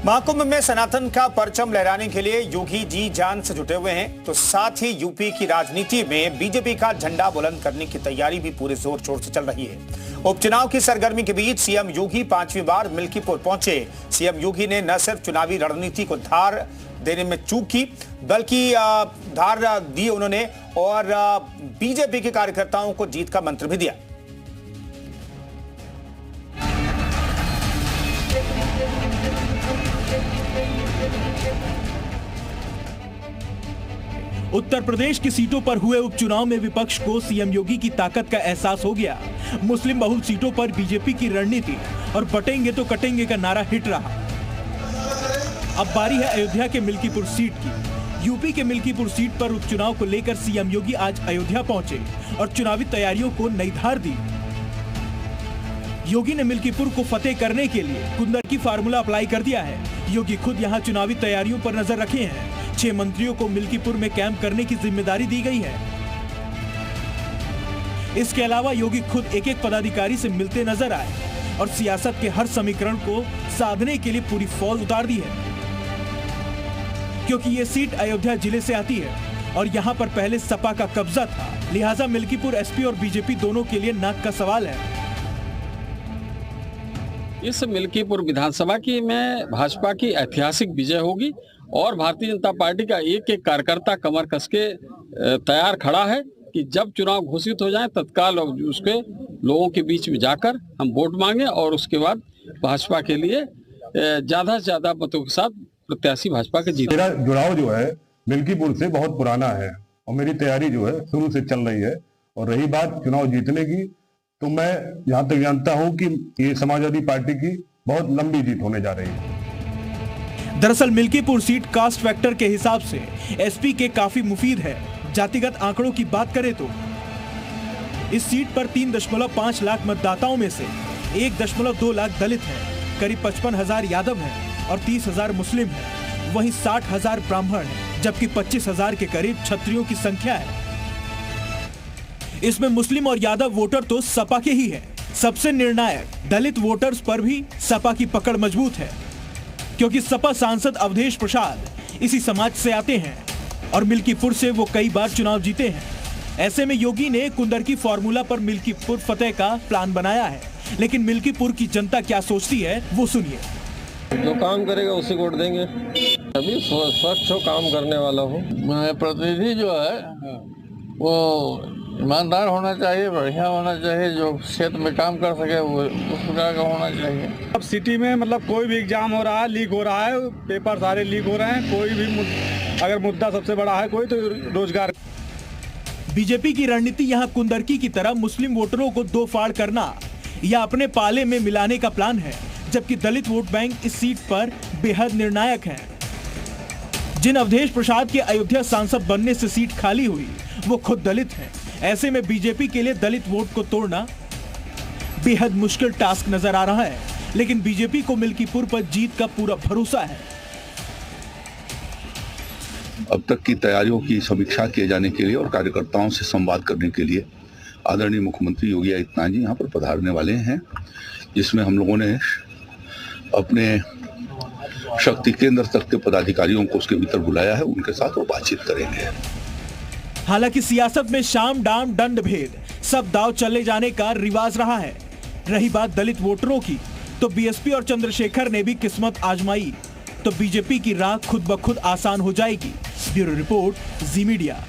महाकुंभ में सनातन का परचम लहराने के लिए योगी जी जान से जुटे हुए हैं, तो साथ ही यूपी की राजनीति में बीजेपी का झंडा बुलंद करने की तैयारी भी पूरे जोर शोर से चल रही है। उपचुनाव की सरगर्मी के बीच सीएम योगी 5वीं बार मिल्कीपुर पहुंचे। सीएम योगी ने न सिर्फ चुनावी रणनीति को धार देने में चूक की, बल्कि धार दी उन्होंने और बीजेपी के कार्यकर्ताओं को जीत का मंत्र भी दिया। उत्तर प्रदेश की सीटों पर हुए उपचुनाव में विपक्ष को सीएम योगी की ताकत का एहसास हो गया। मुस्लिम बहुल सीटों पर बीजेपी की रणनीति और बटेंगे तो कटेंगे का नारा हिट रहा। अब बारी है अयोध्या के मिल्कीपुर सीट की। यूपी के मिल्कीपुर सीट पर उपचुनाव को लेकर सीएम योगी आज अयोध्या पहुंचे और चुनावी तैयारियों को नई धार दी। योगी ने मिल्कीपुर को फतेह करने के लिए कुंदर की फार्मूला अप्लाई कर दिया है। योगी खुद यहां चुनावी तैयारियों पर नजर रखे हैं। 6 मंत्रियों को मिल्कीपुर में कैंप करने की जिम्मेदारी दी गई है। इसके अलावा योगी खुद एक-एक पदाधिकारी से मिलते नजर आए और सियासत के हर समीकरण को साधने के लिए पूरी फौज उतार दी है, क्योंकि ये सीट अयोध्या जिले से आती है और यहाँ पर पहले सपा का कब्जा था। लिहाजा मिल्कीपुर एसपी और बीजेपी दोनों के लिए नाक का सवाल है। इस मिल्कीपुर विधानसभा की में भाजपा की ऐतिहासिक विजय होगी और भारतीय जनता पार्टी का एक एक कार्यकर्ता कमर कस के तैयार खड़ा है कि जब चुनाव घोषित हो जाए तत्काल उसके लोगों के बीच में जाकर हम वोट मांगे और उसके बाद भाजपा के लिए ज्यादा से ज्यादा मतों के साथ प्रत्याशी भाजपा के जीते। मेरा जुड़ाव जो है मिल्कीपुर से बहुत पुराना है और मेरी तैयारी जो है शुरू से चल रही है। और रही बात चुनाव जीतने की, तो मैं यहाँ तक जानता हूँ कि ये समाजवादी पार्टी की बहुत लंबी जीत होने जा रही है। दरअसल मिल्कीपुर सीट कास्ट फैक्टर के हिसाब से एसपी के काफी मुफीद है। जातिगत आंकड़ों की बात करें तो इस सीट पर 3.5 लाख मतदाताओं में से 1.2 लाख दलित हैं, करीब 55,000 यादव हैं और 30,000 मुस्लिम हैं। वहीं 60,000 ब्राह्मण हैं, जबकि 25,000 के करीब क्षत्रियों की संख्या है। इसमें मुस्लिम और यादव वोटर तो सपा के ही हैं। सबसे निर्णायक दलित वोटर्स पर भी सपा की पकड़ मजबूत है, क्योंकि सपा सांसद अवधेश प्रसाद इसी समाज से आते हैं और मिल्कीपुर से वो कई बार चुनाव जीते हैं। ऐसे में योगी ने कुंदर की फार्मूला पर मिल्कीपुर फतेह का प्लान बनाया है। लेकिन मिल्कीपुर की जनता क्या सोचती है वो सुनिए। जो काम करेगा उसे वोट देंगे। अभी स्वच्छ हो, काम करने वाला हो। प्रतिनिधि जो है वो ईमानदार होना चाहिए, बढ़िया होना चाहिए, जो क्षेत्र में काम कर सके वो उस प्रकार का होना चाहिए। अब सिटी में मतलब कोई भी एग्जाम हो रहा है, लीक हो रहा है, पेपर सारे लीक हो रहे हैं। कोई भी अगर मुद्दा सबसे बड़ा है कोई, तो रोजगार। बीजेपी की रणनीति यहाँ कुंदरकी की तरह मुस्लिम वोटरों को दो फाड़ करना या अपने पाले में मिलाने का प्लान है, जबकि दलित वोट बैंक इस सीट पर बेहद निर्णायक है। जिन अवधेश प्रसाद के अयोध्या सांसद बनने से सीट खाली हुई वो खुद दलित हैं। ऐसे में बीजेपी के लिए दलित वोट को तोड़ना बेहद मुश्किल टास्क नजर आ रहा है, लेकिन बीजेपी को मिल्कीपुर पर जीत का पूरा भरोसा है। अब तक की तैयारियों की समीक्षा किए जाने के लिए और कार्यकर्ताओं से संवाद करने के लिए आदरणीय मुख्यमंत्री योगी आदित्यनाथ जी यहाँ पर पधारने वाले हैं, जिसमें हम लोगों ने अपने शक्ति केंद्र तक के पदाधिकारियों को उसके भीतर बुलाया है। उनके साथ वो बातचीत करेंगे। हालांकि सियासत में शाम डाम दंड भेद सब दाव चले जाने का रिवाज रहा है। रही बात दलित वोटरों की, तो बीएसपी और चंद्रशेखर ने भी किस्मत आजमाई, तो बीजेपी की राह खुद ब खुद आसान हो जाएगी। ब्यूरो रिपोर्ट, जी मीडिया।